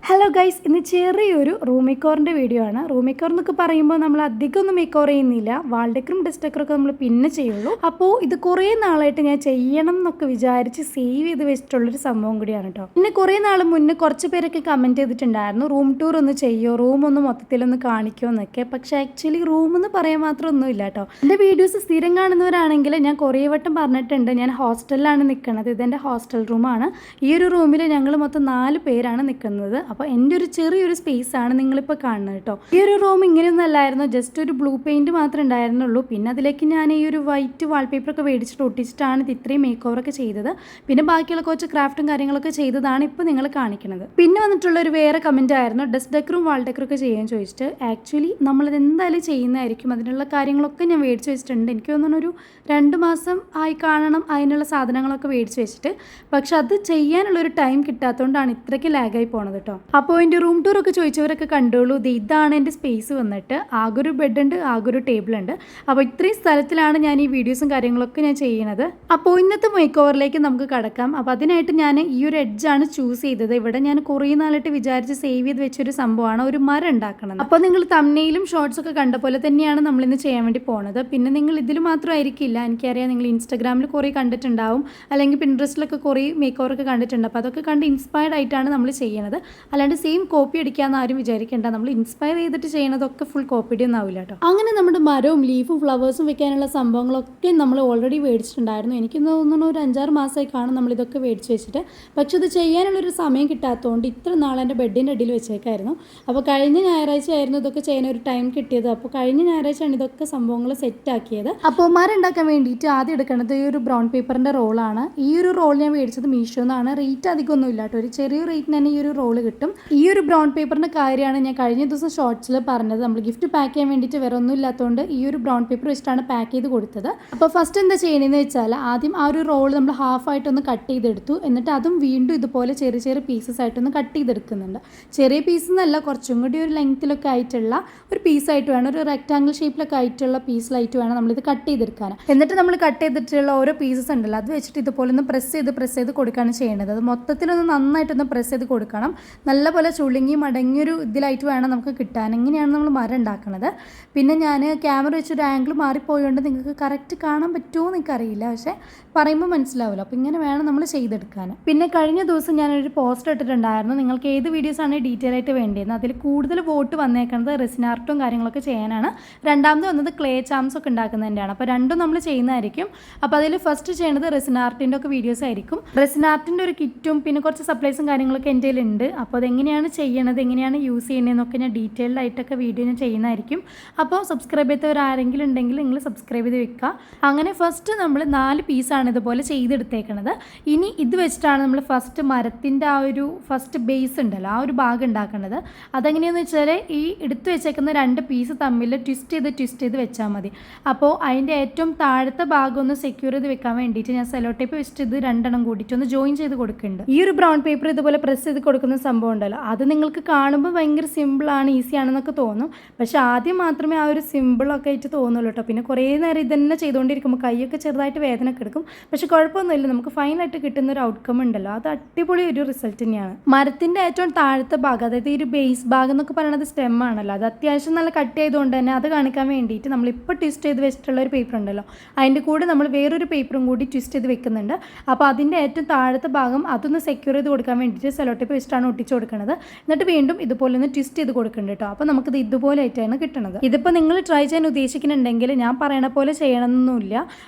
Hello guys, ഇന്ന് ചെറിയൊരു room മേക്കോറിൻ്റെ video ആണ്. റൂം മേക്കോർ എന്നൊക്കെ പറയുമ്പോൾ നമ്മൾ അധികം ഒന്നും മേക്കോർ ചെയ്യുന്നില്ല. വാൾ ഡെക്കറും ഡസ്റ്റ് ഡെക്കറൊക്കെ നമ്മൾ പിന്നെ ചെയ്യുള്ളൂ. അപ്പോൾ ഇത് കുറേ നാളായിട്ട് ഞാൻ ചെയ്യണം എന്നൊക്കെ വിചാരിച്ച് സേവ് ചെയ്ത് വെച്ചിട്ടുള്ളൊരു സംഭവം കൂടിയാണ് കേട്ടോ. പിന്നെ കുറേ നാൾ മുന്നേ കുറച്ച് പേരൊക്കെ കമൻറ്റ് ചെയ്തിട്ടുണ്ടായിരുന്നു, റൂം ടൂർ ഒന്ന് ചെയ്യുമോ, റൂം ഒന്ന് മൊത്തത്തിലൊന്ന് കാണിക്കുമോ എന്നൊക്കെ. പക്ഷേ ആക്ച്വലി റൂം എന്ന് പറയാൻ മാത്രം ഒന്നുമില്ല കേട്ടോ. എൻ്റെ വീഡിയോസ് സ്ഥിരം കാണുന്നവരാണെങ്കിൽ ഞാൻ കുറേ വട്ടം പറഞ്ഞിട്ടുണ്ട്, ഞാൻ ഹോസ്റ്റലിലാണ് നിൽക്കുന്നത്. ഇതെൻ്റെ ഹോസ്റ്റൽ റൂമാണ്. ഈ ഒരു റൂമിൽ ഞങ്ങൾ മൊത്തം 4 പേരാണ് നിൽക്കുന്നത്. അപ്പോൾ എൻ്റെ ഒരു ചെറിയൊരു സ്പേസാണ് നിങ്ങളിപ്പോൾ കാണുന്നത് കേട്ടോ. ഈ ഒരു റൂം ഇങ്ങനെയൊന്നും അല്ലായിരുന്നു, ജസ്റ്റ് ഒരു ബ്ലൂ പെയിൻറ്റ് മാത്രമേ ഉണ്ടായിരുന്നുള്ളൂ. പിന്നെ അതിലേക്ക് ഞാൻ ഈ ഒരു വൈറ്റ് വാൾപേപ്പറൊക്കെ മേടിച്ചിട്ട് ഒട്ടിച്ചിട്ടാണ് ഇത് ഇത്രയും മേക്ക് ഓവറൊക്കെ ചെയ്തത്. പിന്നെ ബാക്കിയുള്ള കുറച്ച് ക്രാഫ്റ്റും കാര്യങ്ങളൊക്കെ ചെയ്തതാണ് ഇപ്പോൾ നിങ്ങൾ കാണിക്കുന്നത്. പിന്നെ വന്നിട്ടുള്ളൊരു വേറെ കമൻറ്റ് ആയിരുന്നു, ഡസ്റ്റ് ഡെക്കറും വാൾ ഡെക്കറൊക്കെ ചെയ്യാൻ ചോദിച്ചിട്ട്. ആക്ച്വലി നമ്മളിത് എന്തായാലും ചെയ്യുന്നതായിരിക്കും. അതിനുള്ള കാര്യങ്ങളൊക്കെ ഞാൻ മേടിച്ച് വെച്ചിട്ടുണ്ട്. എനിക്ക് തോന്നുന്നു ഒരു 2 മാസം ആയി കാണണം അതിനുള്ള സാധനങ്ങളൊക്കെ മേടിച്ച് വെച്ചിട്ട്. പക്ഷെ അത് ചെയ്യാനുള്ളൊരു ടൈം കിട്ടാത്തതുകൊണ്ടാണ് ഇത്രയ്ക്ക് ലാഗായി പോണത് കേട്ടോ. അപ്പോൾ എൻ്റെ റൂം ടൂറൊക്കെ ചോദിച്ചവരൊക്കെ കണ്ടോളൂ. ഇതാണ് എൻ്റെ സ്പേസ് വന്നിട്ട്. ആകെ ഒരു ബെഡ് ഉണ്ട്, ആകെ ഒരു ടേബിൾ ഉണ്ട്. അപ്പോൾ ഇത്രയും സ്ഥലത്തിലാണ് ഞാൻ ഈ വീഡിയോസും കാര്യങ്ങളൊക്കെ ഞാൻ ചെയ്യുന്നത്. അപ്പോൾ ഇന്നത്തെ മേക്ക് ഓവറിലേക്ക് നമുക്ക് കടക്കാം. അപ്പോൾ അതിനായിട്ട് ഞാൻ ഈ ഒരു എഡ്ജാണ് ചൂസ് ചെയ്തത്. ഇവിടെ ഞാൻ കുറേ നാളായിട്ട് വിചാരിച്ച് സേവ് ചെയ്ത് വെച്ചൊരു സംഭവമാണ് ഒരു മരം ഉണ്ടാക്കണം. അപ്പോൾ നിങ്ങൾ തംബ്നെയിലും ഷോർട്സൊക്കെ കണ്ട പോലെ തന്നെയാണ് നമ്മളിന്ന് ചെയ്യാൻ വേണ്ടി പോണത്. പിന്നെ നിങ്ങൾ ഇതിൽ മാത്രമായിരിക്കില്ല, എനിക്കറിയാം നിങ്ങൾ ഇൻസ്റ്റാഗ്രാമിൽ കുറേ കണ്ടിട്ടുണ്ടാവും, അല്ലെങ്കിൽ പിൻട്രസ്റ്റിലൊക്കെ കുറേ മേക്ക് ഓവറൊക്കെ കണ്ടിട്ടുണ്ട്. അപ്പോൾ അതൊക്കെ കണ്ട് ഇൻസ്പയർഡ് ആയിട്ടാണ് നമ്മൾ ചെയ്യുന്നത്. അല്ലാണ്ട് സെയിം കോപ്പി അടിക്കാമെന്ന് ആരും വിചാരിക്കേണ്ട. നമ്മൾ ഇൻസ്പയർ ചെയ്തിട്ട് ചെയ്യുന്നതൊക്കെ ഫുൾ കോപ്പി ഒന്നും ആവില്ല കേട്ടോ. അങ്ങനെ നമ്മുടെ മരവും ലീഫും ഫ്ലവേഴ്സും വെക്കാനുള്ള സംഭവങ്ങളൊക്കെ നമ്മൾ ഓൾറെഡി മേടിച്ചിട്ടുണ്ടായിരുന്നു. എനിക്ക് തോന്നുന്നു ഒരു 5-6 മാസമായി കാണും നമ്മളിതൊക്കെ മേടിച്ച് വെച്ചിട്ട്. പക്ഷെ ഇത് ചെയ്യാനുള്ളൊരു സമയം കിട്ടാത്തതുകൊണ്ട് ഇത്ര നാളെ എൻ്റെ ബെഡിൻ്റെ അടിയിൽ വെച്ചേക്കായിരുന്നു. അപ്പോൾ കഴിഞ്ഞ ഞായറാഴ്ച ആയിരുന്നു ഇതൊക്കെ ചെയ്യാൻ ഒരു ടൈം കിട്ടിയത്. അപ്പോൾ കഴിഞ്ഞ ഞായറാഴ്ചയാണ് ഇതൊക്കെ സംഭവങ്ങൾ സെറ്റാക്കിയത്. അപ്പോൾ മരം ഉണ്ടാക്കാൻ വേണ്ടിയിട്ട് ആദ്യം എടുക്കേണ്ടത് ഈ ഒരു ബ്രൗൺ പേപ്പറിൻ്റെ റോളാണ്. ഈ ഒരു റോൾ ഞാൻ മേടിച്ചത് മീഷോന്നാണ്. റേറ്റ് അധികമൊന്നും ഇല്ല കേട്ടോ, ഒരു ചെറിയ റേറ്റിന് തന്നെ ഈ ഒരു റോള് കിട്ടും. ഈ ഒരു ബ്രൗൺ പേപ്പറിൻ്റെ കാര്യമാണ് ഞാൻ കഴിഞ്ഞ ദിവസം ഷോർട്സിൽ പറഞ്ഞത്. നമ്മൾ ഗിഫ്റ്റ് പാക്ക് ചെയ്യാൻ വേണ്ടിയിട്ട് വേറെ ഒന്നും ഇല്ലാത്തതുകൊണ്ട് ഈ ഒരു ബ്രൗൺ പേപ്പർ വെച്ചിട്ടാണ് പാക്ക് ചെയ്ത് കൊടുത്തത്. അപ്പോൾ ഫസ്റ്റ് എന്താ ചെയ്യണമെന്ന് വെച്ചാൽ ആദ്യം ആ ഒരു റോൾ നമ്മൾ ഹാഫായിട്ടൊന്ന് കട്ട് ചെയ്തെടുത്തു. എന്നിട്ട് അതും വീണ്ടും ഇതുപോലെ ചെറിയ ചെറിയ പീസസ് ആയിട്ടൊന്ന് കട്ട് ചെയ്തെടുക്കുന്നുണ്ട്. ചെറിയ പീസ് എന്നല്ല, കുറച്ചും കൂടി ഒരു ലെങ്ത്തിലൊക്കെ ആയിട്ടുള്ള ഒരു പീസായിട്ട് വേണം, ഒരു റെക്റ്റാങ്കിൾ ഷേപ്പിലൊക്കെ ആയിട്ടുള്ള പീസിലായിട്ട് വേണം നമ്മളിത് കട്ട് ചെയ്തെടുക്കാൻ. എന്നിട്ട് നമ്മൾ കട്ട് ചെയ്തിട്ടുള്ള ഓരോ പീസസ് ഉണ്ടല്ലോ, അത് വെച്ചിട്ട് ഇതുപോലെ ഒന്ന് പ്രസ് ചെയ്ത് കൊടുക്കുകയാണ് ചെയ്യേണ്ടത്. അത് മൊത്തത്തിലൊന്ന് നന്നായിട്ടൊന്ന് പ്രസ് ചെയ്ത് കൊടുക്കണം. നല്ലപോലെ ചുളുങ്ങി മടങ്ങിയൊരു ഇതിലായിട്ട് വേണം നമുക്ക് കിട്ടാൻ. എങ്ങനെയാണ് നമ്മൾ മരം ഉണ്ടാക്കുന്നത്. പിന്നെ ഞാൻ ക്യാമറ വെച്ചൊരു ആംഗിൾ മാറിപ്പോയതുകൊണ്ട് നിങ്ങൾക്ക് കറക്റ്റ് കാണാൻ പറ്റുമോ എന്ന് എനിക്കറിയില്ല, പക്ഷേ പറയുമ്പോൾ മനസ്സിലാവില്ല. അപ്പോൾ ഇങ്ങനെ വേണം നമ്മൾ ചെയ്തെടുക്കാൻ. പിന്നെ കഴിഞ്ഞ ദിവസം ഞാനൊരു പോസ്റ്റ് ഇട്ടിട്ടുണ്ടായിരുന്നു, നിങ്ങൾക്ക് ഏത് വീഡിയോസാണ് ഡീറ്റെയിൽ ആയിട്ട് വേണ്ടിയിരുന്നത്. അതിൽ കൂടുതൽ വോട്ട് വന്നേക്കുന്നത് റെസിൻ ആർട്ടും കാര്യങ്ങളൊക്കെ ചെയ്യാനാണ്. രണ്ടാമത് വന്നത് ക്ലേ ചാംസ് ഒക്കെ ഉണ്ടാക്കുന്നതിൻ്റെയാണ്. അപ്പോൾ രണ്ടും നമ്മൾ ചെയ്യുന്നതായിരിക്കും. അപ്പോൾ അതിൽ ഫസ്റ്റ് ചെയ്യുന്നത് റെസിൻ ആർട്ടിൻ്റെ ഒക്കെ വീഡിയോസ് ആയിരിക്കും. റെസിൻ ആർട്ടിൻ്റെ ഒരു കിറ്റും പിന്നെ കുറച്ച് സപ്ലൈസും കാര്യങ്ങളൊക്കെ എൻ്റെ കയ്യിലുണ്ട്. അപ്പോൾ അതെങ്ങനെയാണ് ചെയ്യണത്, എങ്ങനെയാണ് യൂസ് ചെയ്യുന്നതെന്നൊക്കെ ഞാൻ ഡീറ്റെയിൽഡ് ആയിട്ടൊക്കെ വീഡിയോ ഞാൻ ചെയ്യുന്നതായിരിക്കും. അപ്പോൾ സബ്സ്ക്രൈബ് ചെയ്തവർ ആരെങ്കിലും ഉണ്ടെങ്കിൽ നിങ്ങൾ സബ്സ്ക്രൈബ് ചെയ്ത് വെക്കുക. അങ്ങനെ ഫസ്റ്റ് നമ്മൾ 4 പീസാണ് ഇതുപോലെ ചെയ്തെടുത്തേക്കണത്. ഇനി ഇത് വെച്ചിട്ടാണ് നമ്മൾ ഫസ്റ്റ് മരത്തിൻ്റെ ആ ഒരു ഫസ്റ്റ് ബേസ് ഉണ്ടല്ലോ, ആ ഒരു ഭാഗം ഉണ്ടാക്കുന്നത്. അതെങ്ങനെയാണെന്ന് വെച്ചാൽ ഈ എടുത്തു വെച്ചേക്കുന്ന 2 പീസ് തമ്മിൽ ട്വിസ്റ്റ് ചെയ്ത് വെച്ചാൽ മതി. അപ്പോൾ അതിൻ്റെ ഏറ്റവും താഴത്തെ ഭാഗം ഒന്ന് സെക്യൂർ ചെയ്ത് വെക്കാൻ വേണ്ടിയിട്ട് ഞാൻ സെലോ ടേപ്പ് വെച്ചിട്ട് ഇത് 2 എണ്ണം കൂടിയിട്ട് ഒന്ന് ജോയിൻ ചെയ്ത് കൊടുക്കുന്നുണ്ട്. ഈ ഒരു ബ്രൗൺ പേപ്പർ ഇതുപോലെ പ്രസ് ചെയ്ത് കൊടുക്കുന്ന സംഭവം ഉണ്ടല്ലോ, അത് നിങ്ങൾക്ക് കാണുമ്പോൾ ഭയങ്കര സിമ്പിളാണ്, ഈസിയാണെന്നൊക്കെ തോന്നും. പക്ഷെ ആദ്യം മാത്രമേ ആ ഒരു സിമ്പിളൊക്കെ ആയിട്ട് തോന്നുള്ളൂ കേട്ടോ. പിന്നെ കുറേ നേരം ഇതന്നെ ചെയ്തുകൊണ്ടിരിക്കുമ്പോൾ കൈയൊക്കെ ചെറുതായിട്ട് വേദനയൊക്കെ എടുക്കും. പക്ഷെ കുഴപ്പമൊന്നുമില്ല, നമുക്ക് ഫൈനലായിട്ട് കിട്ടുന്ന ഒരു ഔട്ട്കം ഉണ്ടല്ലോ, അത് അടിപൊളി ഒരു റിസൾട്ട് തന്നെയാണ്. മരത്തിൻ്റെ ഏറ്റവും താഴത്തെ ഭാഗം, അതായത് ഈ ഒരു ബേസ് ഭാഗം എന്നൊക്കെ പറയുന്നത് സ്റ്റെം ആണല്ലോ, അത് അത്യാവശ്യം നല്ല കട്ട് ചെയ്തുകൊണ്ട് തന്നെ അത് കാണിക്കാൻ വേണ്ടിയിട്ട് നമ്മളിപ്പോൾ ട്വിസ്റ്റ് ചെയ്ത് വെച്ചിട്ടുള്ള ഒരു പേപ്പർ ഉണ്ടല്ലോ, അതിൻ്റെ കൂടെ നമ്മൾ വേറൊരു പേപ്പറും കൂടി ട്വിസ്റ്റ് ചെയ്ത് വെക്കുന്നുണ്ട്. അപ്പോൾ അതിൻ്റെ ഏറ്റവും താഴത്തെ ഭാഗം അതൊന്ന് സെക്യൂർ ചെയ്ത് കൊടുക്കാൻ വേണ്ടിയിട്ട് സെലോ ടേപ്പ് വെച്ചിട്ടാണ് ഒട്ടിച്ച് കൊടുക്കുന്നത്. എന്നിട്ട് വീണ്ടും ഇതുപോലെ ഒന്ന് ട്വിസ്റ്റ് ചെയ്ത് കൊടുക്കുന്നുണ്ട് കേട്ടോ. അപ്പോൾ നമുക്കിത് ഇതുപോലെ ആയിട്ടാണ് കിട്ടുന്നത്. ഇതിപ്പോൾ നിങ്ങൾ ട്രൈ ചെയ്യാൻ ഉദ്ദേശിക്കുന്നുണ്ടെങ്കിൽ ഞാൻ പറയണ പോലെ ചെയ്യണമെന്നൊന്നുമില്ല.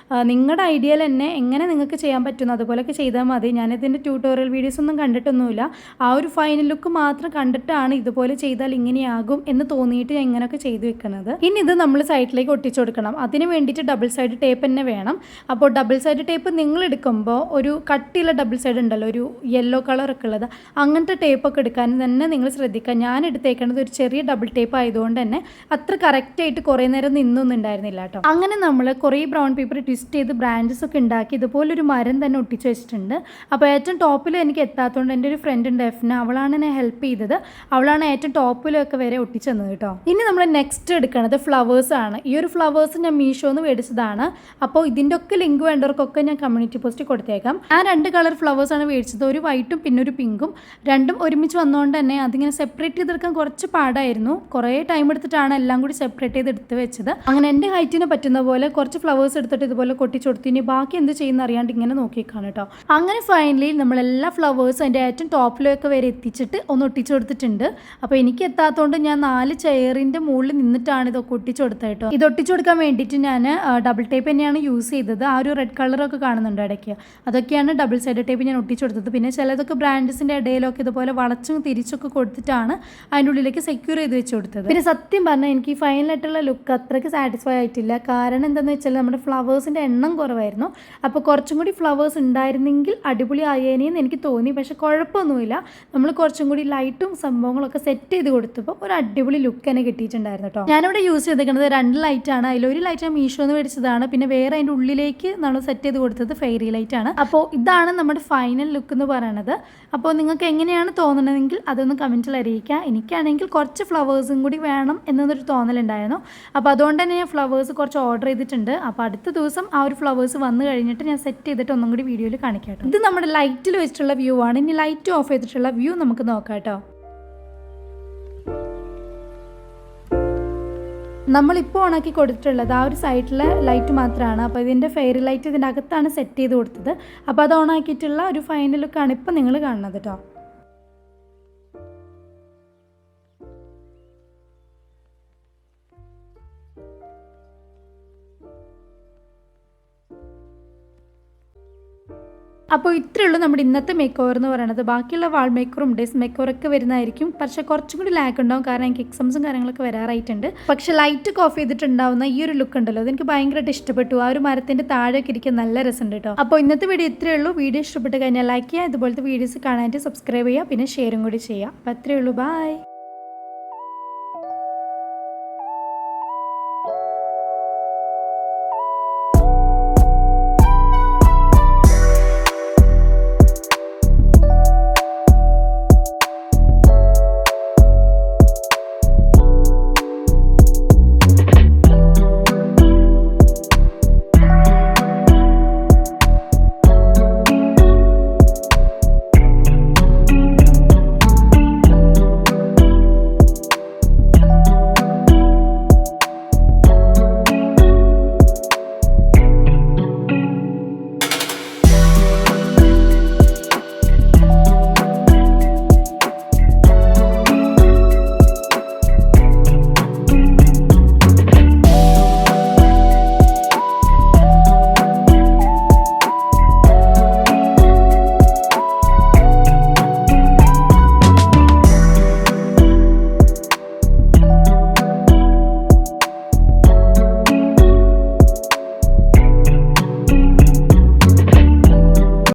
നിങ്ങളുടെ ഐഡിയയിൽ തന്നെ എങ്ങനെ നിങ്ങൾക്ക് ചെയ്യാൻ പറ്റുന്നു അതുപോലെയൊക്കെ ചെയ്താൽ മതി. ഞാനിതിൻ്റെ ട്യൂട്ടോറിയൽ വീഡിയോസ് ഒന്നും കണ്ടിട്ടൊന്നുമില്ല. ആ ഒരു ഫൈനൽ ലുക്ക് മാത്രം കണ്ടിട്ടാണ് ഇതുപോലെ ചെയ്താൽ ഇങ്ങനെയാകും എന്ന് തോന്നിയിട്ട് ഞാൻ ഇങ്ങനെയൊക്കെ ചെയ്ത് വെക്കുന്നത്. ഇനി ഇത് നമ്മൾ സൈഡിലേക്ക് ഒട്ടിച്ചു കൊടുക്കണം. അതിന് വേണ്ടിയിട്ട് ഡബിൾ സൈഡ് ടേപ്പ് തന്നെ വേണം. അപ്പോൾ ഡബിൾ സൈഡ് ടേപ്പ് നിങ്ങൾ എടുക്കുമ്പോൾ ഒരു കട്ടിയുള്ള ഡബിൾ സൈഡ് ഉണ്ടല്ലോ, ഒരു യെല്ലോ കളറൊക്കെ ഉള്ളത്, അങ്ങനത്തെ ടേപ്പൊക്കെ എടുക്കാൻ തന്നെ നിങ്ങൾ ശ്രദ്ധിക്കുക. ഞാൻ എടുത്തേക്കുന്നത് ഒരു ചെറിയ ഡബിൾ ടേപ്പ് ആയതുകൊണ്ട് തന്നെ അത്ര കറക്റ്റായിട്ട് കുറേ നേരം നിന്നൊന്നും ഉണ്ടായിരുന്നില്ല കേട്ടോ. അങ്ങനെ നമ്മൾ കുറേ ബ്രൗൺ പേപ്പർ ട്വിസ്റ്റ് ചെയ്ത് ബ്രാഞ്ചസ് ഒക്കെ ഉണ്ടാക്കി ഇതുപോലൊരു മരം തന്നെ ഒട്ടിച്ച് വെച്ചിട്ടുണ്ട്. അപ്പോൾ ഏറ്റവും ടോപ്പിൽ എനിക്ക് എത്താത്തതുകൊണ്ട് എൻ്റെ ഒരു ഫ്രണ്ട് ഉണ്ട് എഫ്ന, അവളാണ് എന്നെ ഹെൽപ്പ് ചെയ്തത്. അവളാണ് ഏറ്റവും ടോപ്പിലൊക്കെ വരെ ഒട്ടിച്ചു തന്നത് കേട്ടോ. ഇനി നമ്മൾ നെക്സ്റ്റ് എടുക്കുന്നത് ഫ്ലവേഴ്സ് ആണ്. ഈ ഒരു ഫ്ലവേഴ്സ് ഞാൻ മീഷോന്ന് മേടിച്ചതാണ്. അപ്പോൾ ഇതിൻ്റെ ഒക്കെ ലിങ്ക് വേണ്ടവർക്കൊക്കെ ഞാൻ കമ്മ്യൂണിറ്റി പോസ്റ്റ് കൊടുത്തേക്കാം. ആ 2 കളർ ഫ്ലവേഴ്സാണ് മേടിച്ചത്, ഒരു വൈറ്റും പിന്നെ ഒരു പിങ്കും. രണ്ടും ഒരുമിച്ച് ഒരുമിച്ച് വന്നുകൊണ്ട് തന്നെ അതിങ്ങനെ സെപ്പറേറ്റ് ചെയ്തെടുക്കാൻ കുറച്ച് പാടായിരുന്നു. കുറേ ടൈം എടുത്തിട്ടാണ് എല്ലാം കൂടി സെപ്പറേറ്റ് ചെയ്ത് എടുത്ത് വെച്ചത്. അങ്ങനെ എൻ്റെ ഹൈറ്റിന് പറ്റുന്ന പോലെ കുറച്ച് ഫ്ലവേഴ്സ് എടുത്തിട്ട് ഇതുപോലെ കൊട്ടിച്ചു കൊടുത്തു. ഇനി ബാക്കി എന്ത് ചെയ്യുന്ന അറിയാണ്ട് ഇങ്ങനെ നോക്കിക്കാണ് കേട്ടോ. അങ്ങനെ ഫൈനലി നമ്മളെല്ലാ ഫ്ലവേഴ്സും അതിൻ്റെ ഏറ്റവും ടോപ്പിലൊക്കെ വരെ എത്തിച്ചിട്ട് ഒന്ന് ഒട്ടിച്ചു കൊടുത്തിട്ടുണ്ട്. അപ്പോൾ എനിക്ക് എത്താത്തതുകൊണ്ട് ഞാൻ 4 ചെയറിൻ്റെ മുകളിൽ നിന്നിട്ടാണ് ഇതൊക്കെ ഒട്ടിച്ചു കൊടുത്തത് കേട്ടോ. ഇത് ഒട്ടിച്ചു കൊടുക്കാൻ വേണ്ടിയിട്ട് ഞാൻ ഡബിൾ ടേപ്പ് തന്നെയാണ് യൂസ് ചെയ്തത്. ആ ഒരു റെഡ് കളറൊക്കെ കാണുന്നുണ്ട് ഇടയ്ക്ക്, അതൊക്കെയാണ് ഡബിൾ സൈഡ് ടേപ്പ് ഞാൻ ഒട്ടിച്ചു കൊടുത്തത്. പിന്നെ ചിലതൊക്കെ ബ്രാൻഡ്സിൻ്റെ ഇടയിലൊക്കെ ഇതുപോലെ വളച്ചും തിരിച്ചൊക്കെ കൊടുത്തിട്ടാണ് അതിൻ്റെ ഉള്ളിലേക്ക് സെക്യൂർ ചെയ്ത് വെച്ച് കൊടുത്തത്. പിന്നെ സത്യം പറഞ്ഞാൽ എനിക്ക് ഈ ഫൈനലായിട്ടുള്ള ലുക്ക് അത്രയ്ക്ക് സാറ്റിസ്ഫൈ ആയിട്ടില്ല. കാരണം എന്താണെന്ന് വെച്ചാൽ നമ്മുടെ ഫ്ലവേഴ്സിൻ്റെ എണ്ണം കുറവായിരുന്നു. അപ്പോൾ കുറച്ചും കൂടി ഫ്ലവേഴ്സ് ഉണ്ടായിരുന്നെങ്കിൽ അടിപൊളി ആയേനെന്ന് എനിക്ക് തോന്നി. പക്ഷെ കുഴപ്പമൊന്നുമില്ല, നമ്മൾ കുറച്ചും കൂടി ലൈറ്റും സംഭവങ്ങളൊക്കെ സെറ്റ് ചെയ്ത് കൊടുത്തപ്പോൾ ഒരു അടിപൊളി ലുക്ക് തന്നെ കിട്ടിയിട്ടുണ്ടായിരുന്നു കേട്ടോ. ഞാനിവിടെ യൂസ് ചെയ്തിരിക്കുന്നത് 2 ലൈറ്റാണ്. അതിലൊരു ലൈറ്റ് ഞാൻ മീഷോന്ന് മേടിച്ചതാണ്. പിന്നെ വേറെ അതിൻ്റെ ഉള്ളിലേക്ക് നമ്മൾ സെറ്റ് ചെയ്ത് കൊടുത്തത് ഫെയറി ലൈറ്റാണ്. അപ്പോൾ ഇതാണ് നമ്മുടെ ഫൈനൽ ലുക്ക് എന്ന് പറയുന്നത്. അപ്പോൾ നിങ്ങൾക്ക് എങ്ങനെയാണ് തോന്നുന്നതെങ്കിൽ അതൊന്ന് കമൻറ്റിൽ അറിയിക്കുക. എനിക്കാണെങ്കിൽ കുറച്ച് ഫ്ലവേഴ്സും കൂടി വേണം എന്നൊരു തോന്നലുണ്ടായിരുന്നു. അപ്പോൾ അതുകൊണ്ട് തന്നെ ഞാൻ ഫ്ലവേഴ്സ് കുറച്ച് ഓർഡർ ചെയ്തിട്ടുണ്ട്. അപ്പോൾ അടുത്ത ദിവസം ആ ഒരു ഫ്ലവേഴ്സ് വന്നു കഴിഞ്ഞിട്ട് ഞാൻ സെറ്റ് ചെയ്തിട്ട് ഒന്നും കൂടി വീഡിയോയിൽ കാണിക്കാം. ഇത് നമ്മുടെ ലൈറ്റിൽ വെച്ചിട്ടുള്ള വ്യൂ ആണ്. ഇനി ലൈറ്റ് ഓഫ് ചെയ്തിട്ടുള്ള വ്യൂ നമുക്ക് നോക്കാം കേട്ടോ. നമ്മളിപ്പോൾ ഓണാക്കി കൊടുത്തിട്ടുള്ളത് ആ ഒരു സൈഡിലെ ലൈറ്റ് മാത്രമാണ്. അപ്പോൾ ഇതിൻ്റെ ഫെയറി ലൈറ്റ് ഇതിൻ്റെ അകത്താണ് സെറ്റ് ചെയ്ത് കൊടുത്തത്. അപ്പോൾ അത് ഓണാക്കിയിട്ടുള്ള ഒരു ഫൈനൽ ലുക്കാണ് ഇപ്പോൾ നിങ്ങൾ കാണുന്നത് കേട്ടോ. അപ്പോൾ ഇത്രയേ ഉള്ളൂ നമ്മുടെ ഇന്നത്തെ മേക്ക് ഓവർ എന്ന് പറയുന്നത്. ബാക്കിയുള്ള വാൾ മേക്കറും ഡെസ്ക് മേക്കറൊക്കെ വരുന്നതായിരിക്കും. പക്ഷേ കുറച്ചും കൂടി ലാഗ് ഉണ്ടാവും, കാരണം എനിക്ക് എക്സാംസും കാര്യങ്ങളൊക്കെ വരാറായിട്ടുണ്ട്. പക്ഷേ ലൈറ്റൊക്കെ ഓഫ് ചെയ്തിട്ടുണ്ടാവുന്ന ഈ ഒരു ലുക്ക് ഉണ്ടല്ലോ, അതെനിക്ക് ഭയങ്കരമായിട്ട് ഇഷ്ടപ്പെട്ടു. ആ ഒരു മരത്തിൻ്റെ താഴെയൊക്കെ ഇരിക്കാൻ നല്ല രസമുണ്ട് കേട്ടോ. അപ്പോൾ ഇന്നത്തെ വീഡിയോ ഇത്രയേ ഉള്ളൂ. വീഡിയോ ഇഷ്ടപ്പെട്ട് കഴിഞ്ഞാൽ ലൈക്ക് ചെയ്യുക, ഇതുപോലത്തെ വീഡിയോസ് കാണാനായിട്ട് സബ്സ്ക്രൈബ് ചെയ്യുക, പിന്നെ ഷെയറും കൂടി ചെയ്യുക. അപ്പോൾ അത്രയേ ഉള്ളൂ. ബൈ.